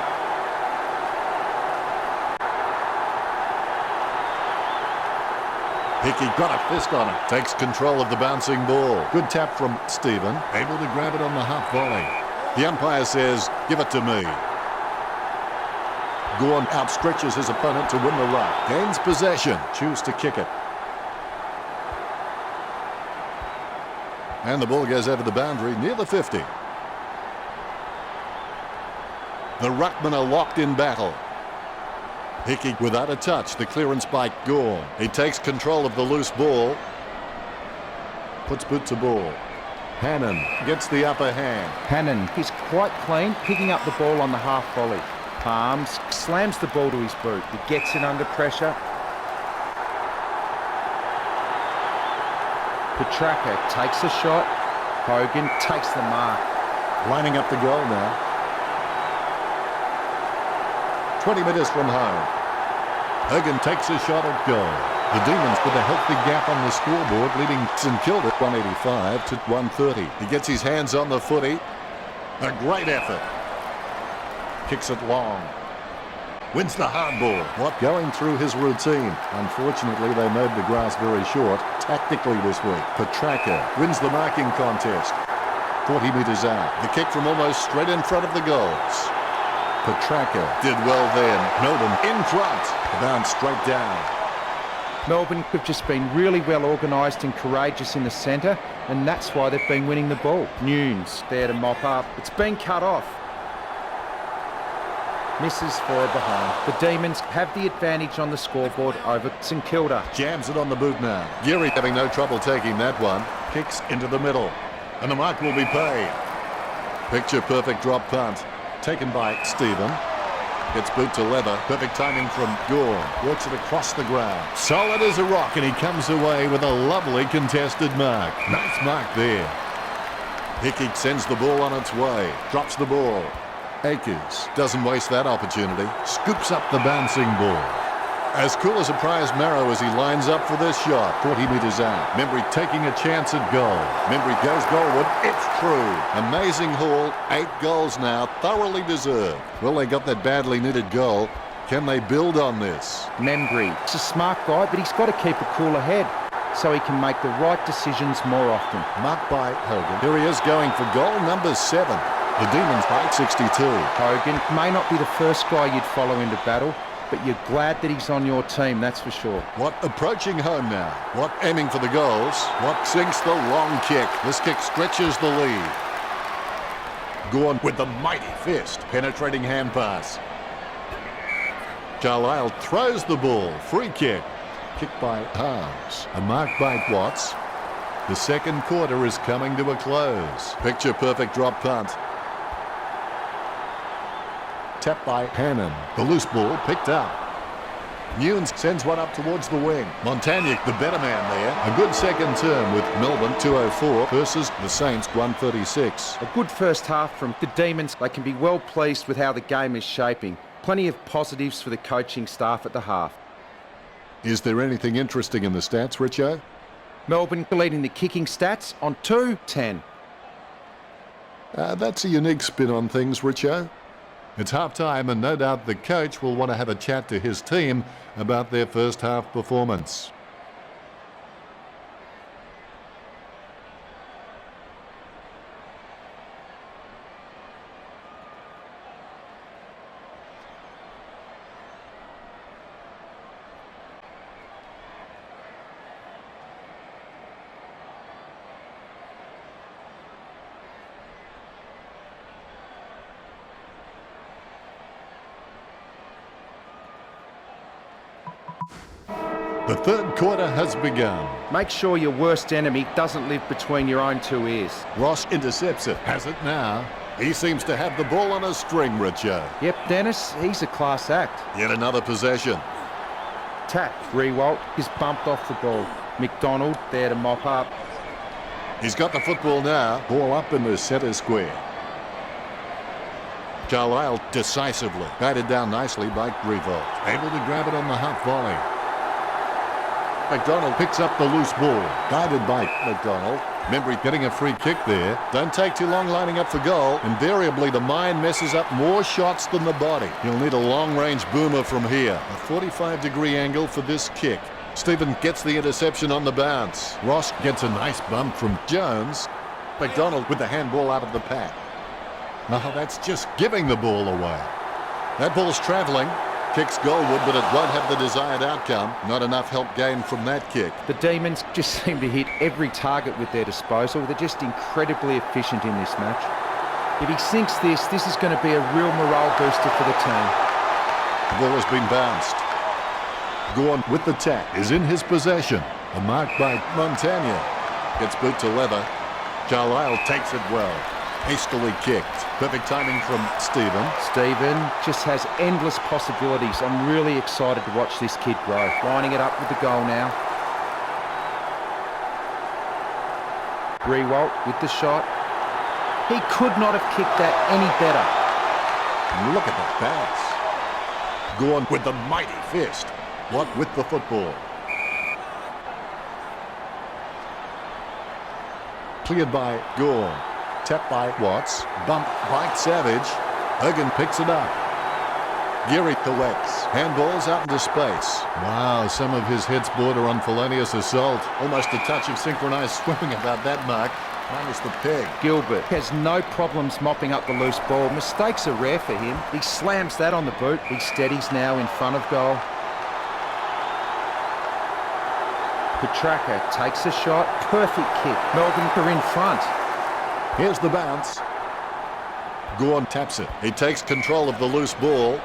Hickey got a fist on it. Takes control of the bouncing ball. Good tap from Stephen. Able to grab it on the half volley. The umpire says, give it to me. Gorn outstretches his opponent to win the ruck. Gains possession. Choose to kick it. And the ball goes over the boundary near the 50. The ruckmen are locked in battle. Hickey without a touch. The clearance by Gorn. He takes control of the loose ball. Puts boot to ball. Hannon gets the upper hand. Hannon is quite clean, picking up the ball on the half volley. Palms slams the ball to his boot. He gets it under pressure. Petraka takes a shot. Hogan takes the mark. Lining up the goal now. 20 metres from home. Hogan takes a shot at goal. The Demons with a healthy gap on the scoreboard, leading St Kilda 185 to 130. He gets his hands on the footy. A great effort. Kicks it long. Wins the hardball. Watt going through his routine. Unfortunately, they made the grass very short tactically this week. Petraka wins the marking contest. 40 metres out. The kick from almost straight in front of the goals. Petraka did well then. Melbourne in front. The bounce straight down. Melbourne have just been really well organised and courageous in the centre, and that's why they've been winning the ball. Nunes there to mop up. It's been cut off. Misses for a behind. The Demons have the advantage on the scoreboard over St Kilda. Jams it on the boot now. Geary having no trouble taking that one. Kicks into the middle. And the mark will be paid. Picture perfect drop punt. Taken by Stephen. Gets boot to leather. Perfect timing from Gorn. Walks it across the ground. Solid as a rock, and he comes away with a lovely contested mark. Nice mark there. Hickey sends the ball on its way. Drops the ball. Akers doesn't waste that opportunity. Scoops up the bouncing ball. As cool as a prize marrow as he lines up for this shot. 40 metres out. Membry taking a chance at goal. Membry goes goalward. It's true. Amazing haul. 8 goals now. Thoroughly deserved. Well, they got that badly needed goal. Can they build on this? Membry, he's a smart guy, but he's got to keep a cooler head so he can make the right decisions more often. Marked by Hogan. Here he is going for goal number 7. The Demons by 62. Hogan may not be the first guy you'd follow into battle, but you're glad that he's on your team, that's for sure. Watt approaching home now. Watt aiming for the goals. Watt sinks the long kick. This kick stretches the lead. Gorn with the mighty fist. Penetrating hand pass. Carlisle throws the ball. Free kick. Kicked by Harms. A mark by Watts. The second quarter is coming to a close. Picture perfect drop punt. Tapped by Hannon. The loose ball picked up. Newnes sends one up towards the wing. Montagnier, the better man there. A good second term with Melbourne 204 versus the Saints 136. A good first half from the Demons. They can be well pleased with how the game is shaping. Plenty of positives for the coaching staff at the half. Is there anything interesting in the stats, Richo? Melbourne leading the kicking stats on 2-10. That's a unique spin on things, Richo. It's half-time and no doubt the coach will want to have a chat to his team about their first half performance. The third quarter has begun. Make sure your worst enemy doesn't live between your own two ears. Ross intercepts it. Has it now. He seems to have the ball on a string, Richo. Yep, Dennis, he's a class act. Yet another possession. Tap, Rewalt is bumped off the ball. McDonald there to mop up. He's got the football now. Ball up in the centre square. Carlisle decisively. Batted down nicely by Revolt. Able to grab it on the half volley. McDonald picks up the loose ball. Guided by McDonald. Membry getting a free kick there. Don't take too long lining up for goal. Invariably, the mind messes up more shots than the body. You'll need a long-range boomer from here. A 45-degree angle for this kick. Stephen gets the interception on the bounce. Ross gets a nice bump from Jones. McDonald with the handball out of the pack. Oh, that's just giving the ball away. That ball's travelling. Kicks goalward, but it won't have the desired outcome. Not enough help gained from that kick. The Demons just seem to hit every target with their disposal. They're just incredibly efficient in this match. If he sinks this is going to be a real morale booster for the team. The ball has been bounced. Gorn with the tap is in his possession. A mark by Montagnier. Gets boot to leather. Carlisle takes it well. Hastily kicked. Perfect timing from Stephen. Stephen just has endless possibilities. I'm really excited to watch this kid grow. Lining it up with the goal now. Rewalt with the shot. He could not have kicked that any better. Look at the bounce. Gorn with the mighty fist. What with the football. Cleared by Gorn. Tapped by Watts. Bumped by Savage. Hogan picks it up. Geary collects. Handballs out into space. Wow, some of his hits border on felonious assault. Almost a touch of synchronised swimming about that mark. Minus the peg. Gilbert has no problems mopping up the loose ball. Mistakes are rare for him. He slams that on the boot. He steadies now in front of goal. Petraka takes a shot. Perfect kick. Melbourne are in front. Here's the bounce. Gorn taps it. He takes control of the loose ball.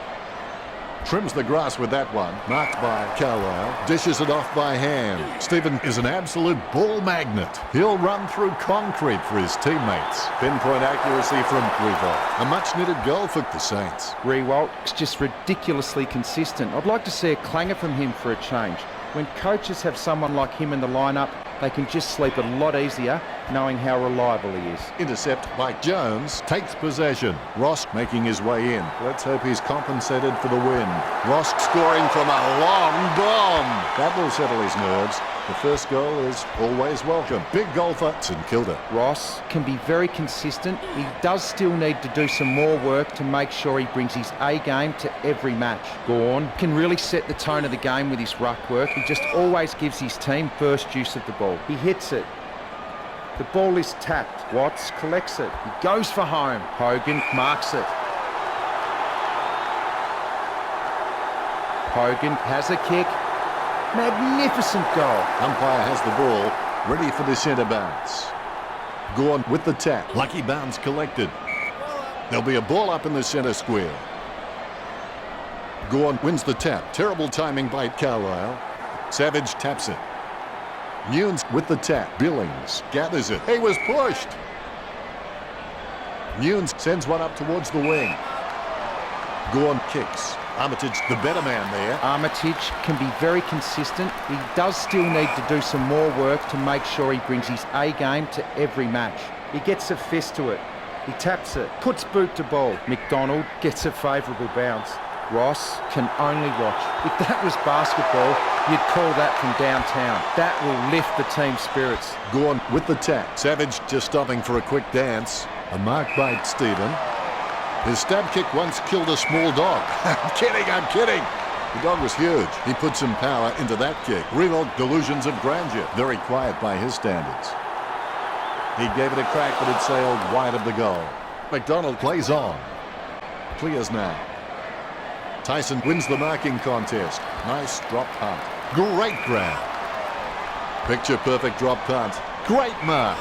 Trims the grass with that one. Marked by Carlisle. Dishes it off by hand. Stephen is an absolute ball magnet. He'll run through concrete for his teammates. Pinpoint accuracy from Rewalt. A much-needed goal for the Saints. Rewalt is just ridiculously consistent. I'd like to see a clanger from him for a change. When coaches have someone like him in the lineup, they can just sleep a lot easier knowing how reliable he is. Intercept by Jones, takes possession. Ross making his way in. Let's hope he's compensated for the win. Ross scoring from a long bomb. That will settle his nerves. The first goal is always welcome. Big goal for St Kilda. Ross can be very consistent. He does still need to do some more work to make sure he brings his A game to every match. Gawn can really set the tone of the game with his ruck work. He just always gives his team first use of the ball. He hits it. The ball is tapped. Watts collects it. He goes for home. Hogan marks it. Hogan has a kick. Magnificent goal. Umpire has the ball, ready for the centre bounce. Gawn with the tap. Lucky bounce collected. There'll be a ball up in the centre square. Gawn wins the tap. Terrible timing by Carlisle. Savage taps it. Nunes with the tap. Billings gathers it. He was pushed. Nunes sends one up towards the wing. Gawn kicks. Armitage, the better man there. Armitage can be very consistent. He does still need to do some more work to make sure he brings his A game to every match. He gets a fist to it. He taps it, puts boot to ball. McDonald gets a favourable bounce. Ross can only watch. If that was basketball, you'd call that from downtown. That will lift the team's spirits. Gawn with the tap. Savage just stopping for a quick dance. A mark by Stephen. His stab kick once killed a small dog. I'm kidding. The dog was huge. He put some power into that kick. Revoked delusions of grandeur. Very quiet by his standards. He gave it a crack, but it sailed wide of the goal. McDonald plays on. Clears now. Tyson wins the marking contest. Nice drop punt. Great grab. Picture perfect drop punt. Great mark.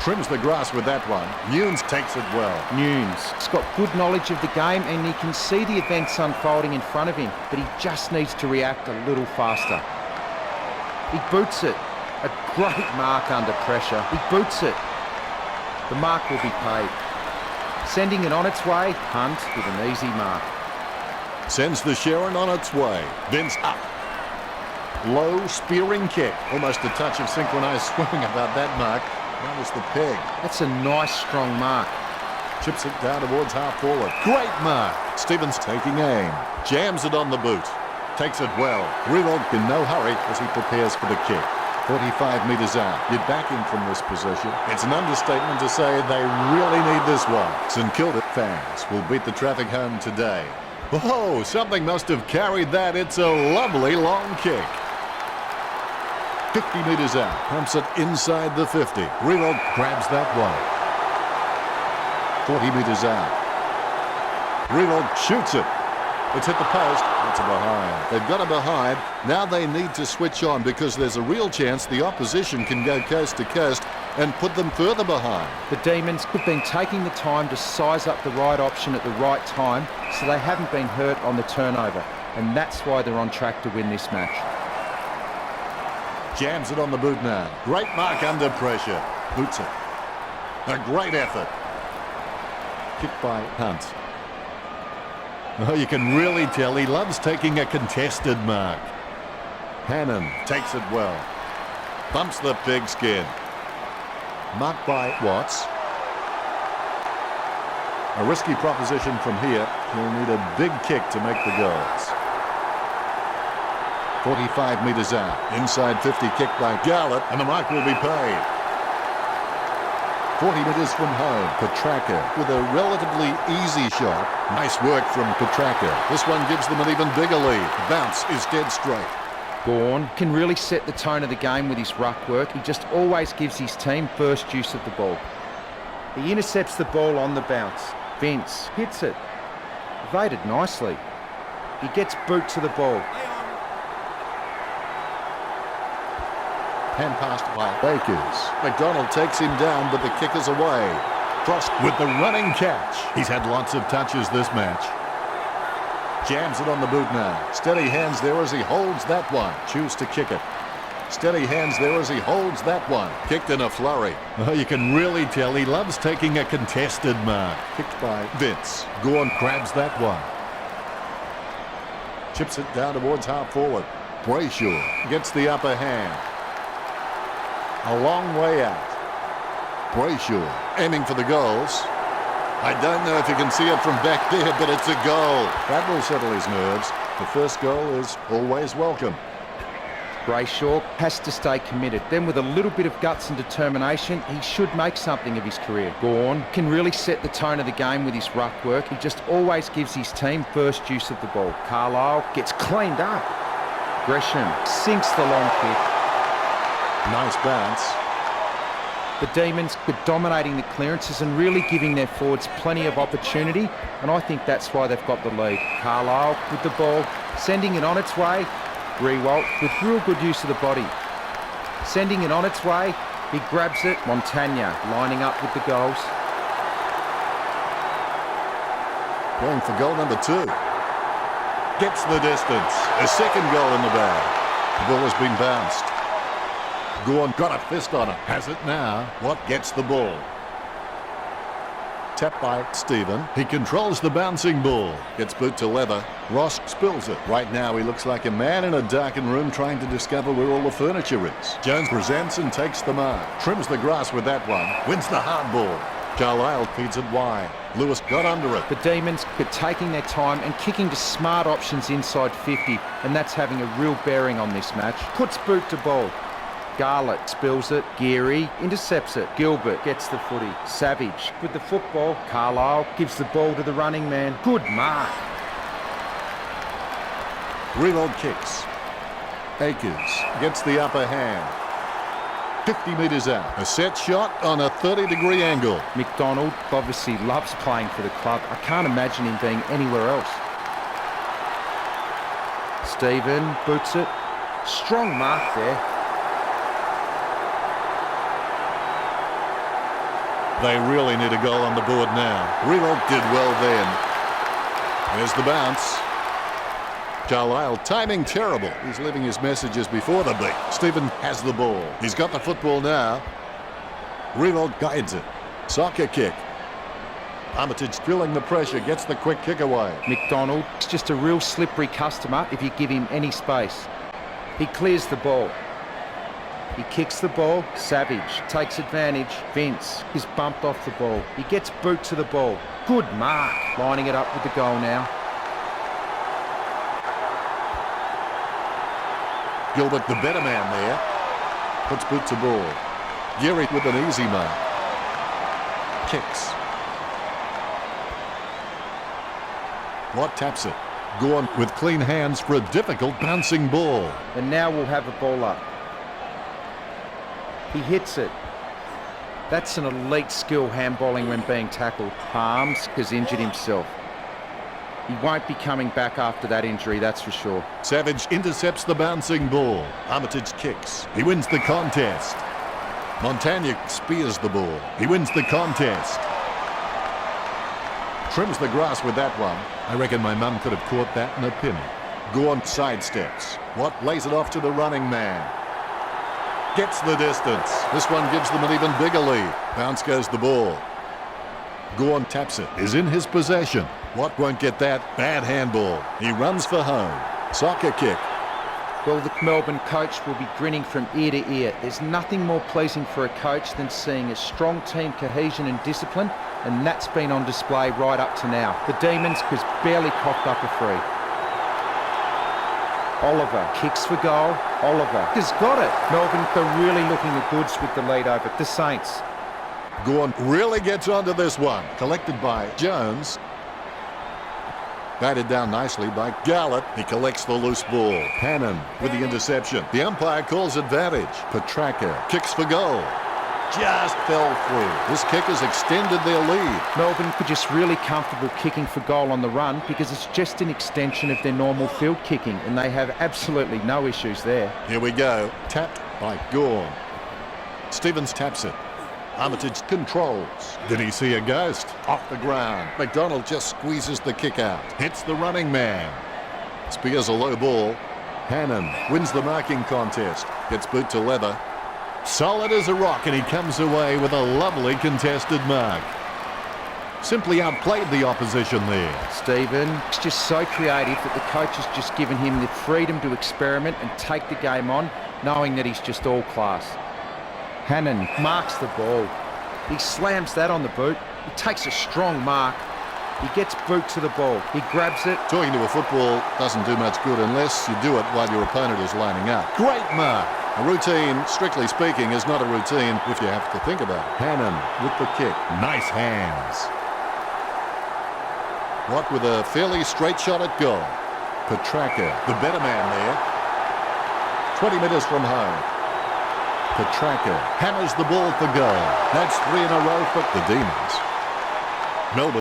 Trims the grass with that one. Nunes takes it well. Nunes has got good knowledge of the game and he can see the events unfolding in front of him, but he just needs to react a little faster. He boots it. A great mark under pressure. He boots it. The mark will be paid. Sending it on its way. Hunt with an easy mark. Sends the Sharon on its way. Vince up. Low spearing kick. Almost a touch of synchronized swimming about that mark. That was the peg. That's a nice strong mark. Chips it down towards half forward. Great mark. Stevens taking aim. Jams it on the boot. Takes it well. Revog in no hurry as he prepares for the kick. 45 metres out. You're backing from this position. It's an understatement to say they really need this one. St Kilda fans will beat the traffic home today. Oh, something must have carried that. It's a lovely long kick. 50 metres out. Pumps it inside the 50. Revog grabs that one. 40 metres out. Revog shoots it. It's hit the post. It's a behind. They've got a behind. Now they need to switch on because there's a real chance the opposition can go coast to coast and put them further behind. The Demons have been taking the time to size up the right option at the right time, so they haven't been hurt on the turnover. And that's why they're on track to win this match. Jams it on the boot now. Great mark under pressure. Boots it. A great effort. Kick by Hunt. Oh, you can really tell he loves taking a contested mark. Hannon takes it well. Bumps the pigskin. Marked by Watts. A risky proposition from here. He'll need a big kick to make the goals. 45 metres out. Inside 50 kick by Garlett, and the mark will be paid. 40 metres from home. Petraka with a relatively easy shot. Nice work from Petraka. This one gives them an even bigger lead. Bounce is dead straight. Gawn can really set the tone of the game with his ruck work. He just always gives his team first use of the ball. He intercepts the ball on the bounce. Vince hits it. Evaded nicely. He gets boot to the ball. Hand passed by Bakers. McDonald takes him down, but the kick is away. Cross with the running catch. He's had lots of touches this match. Jams it on the boot now. Steady hands there as he holds that one. Choose to kick it. Steady hands there as he holds that one. Kicked in a flurry. Oh, you can really tell he loves taking a contested mark. Kicked by Vince. Gawn grabs that one. Chips it down towards half forward. Brayshaw gets the upper hand. A long way out. Brayshaw aiming for the goals. I don't know if you can see it from back there, but it's a goal. That will settle his nerves. The first goal is always welcome. Brayshaw has to stay committed. Then with a little bit of guts and determination, he should make something of his career. Gawn can really set the tone of the game with his ruck work. He just always gives his team first use of the ball. Carlisle gets cleaned up. Gresham sinks the long kick. Nice bounce. The Demons are dominating the clearances and really giving their forwards plenty of opportunity, and I think that's why they've got the lead. Carlisle with the ball, sending it on its way. Rewalt with real good use of the body. Sending it on its way, he grabs it. Montagna lining up with the goals. Going for goal number 2. Gets the distance. A second goal in the bag. The ball has been bounced. Gawn got a fist on it. Has it now. What gets the ball? Tapped by Stephen. He controls the bouncing ball. Gets boot to leather. Ross spills it. Right now he looks like a man in a darkened room trying to discover where all the furniture is. Jones presents and takes the mark. Trims the grass with that one. Wins the hard ball. Carlisle feeds it wide. Lewis got under it. The Demons are taking their time and kicking to smart options inside 50, and that's having a real bearing on this match. Puts boot to ball. Garlett spills it. Geary intercepts it. Gilbert gets the footy. Savage with the football. Carlisle gives the ball to the running man. Good mark. Reload kicks. Akers gets the upper hand. 50 metres out. A set shot on a 30-degree angle. McDonald obviously loves playing for the club. I can't imagine him being anywhere else. Stephen boots it. Strong mark there. They really need a goal on the board now. Rewalt did well then. There's the bounce. Carlisle timing terrible. He's leaving his messages before the beat. Stephen has the ball. He's got the football now. Rewalt guides it. Soccer kick. Armitage feeling the pressure, gets the quick kick away. McDonald is just a real slippery customer if you give him any space. He clears the ball. He kicks the ball. Savage takes advantage. Vince is bumped off the ball. He gets boot to the ball. Good mark. Lining it up with the goal now. Gilbert, the better man there. Puts boot to ball. Geary with an easy mark. Kicks. Watt taps it. Gawn with clean hands for a difficult bouncing ball. And now we'll have a ball up. He hits it. That's an elite skill handballing when being tackled. Harms has injured himself. He won't be coming back after that injury, that's for sure. Savage intercepts the bouncing ball. Armitage kicks. He wins the contest. Montagna spears the ball. He wins the contest. Trims the grass with that one. I reckon my mum could have caught that in a pin. Gawn sidesteps. Watt lays it off to the running man. Gets the distance. This one gives them an even bigger lead. Bounce goes the ball. Gawn taps it. Is in his possession. Watt won't get that. Bad handball. He runs for home. Soccer kick. Well, the Melbourne coach will be grinning from ear to ear. There's nothing more pleasing for a coach than seeing a strong team cohesion and discipline, and that's been on display right up to now. The Demons has barely coughed up a free. Oliver kicks for goal. Oliver has got it. Melbourne are really looking the goods with the lead over the Saints. Gawn really gets onto this one. Collected by Jones. Batted down nicely by Garlett. He collects the loose ball. Hannon with the interception. The umpire calls advantage. Petraka kicks for goal. Just fell through. This kick has extended their lead. Melbourne could just really comfortable kicking for goal on the run because it's just an extension of their normal field kicking, and they have absolutely no issues there. Here we go. Tapped by Gawn. Stevens taps it. Armitage controls. Did he see a ghost? Off the ground. McDonald just squeezes the kick out. Hits the running man. Spears a low ball. Hannon wins the marking contest. Gets boot to leather. Solid as a rock, and he comes away with a lovely contested mark. Simply outplayed the opposition there. Stephen is just so creative that the coach has just given him the freedom to experiment and take the game on, knowing that he's just all class. Hannon marks the ball. He slams that on the boot. He takes a strong mark. He gets boot to the ball. He grabs it. Talking to a football doesn't do much good unless you do it while your opponent is lining up. Great mark. A routine, strictly speaking, is not a routine if you have to think about it. Hannon with the kick. Nice hands. What with a fairly straight shot at goal. Petraka, the better man there. 20 metres from home. Petraka hammers the ball for goal. That's 3 in a row for the Demons. Melbourne.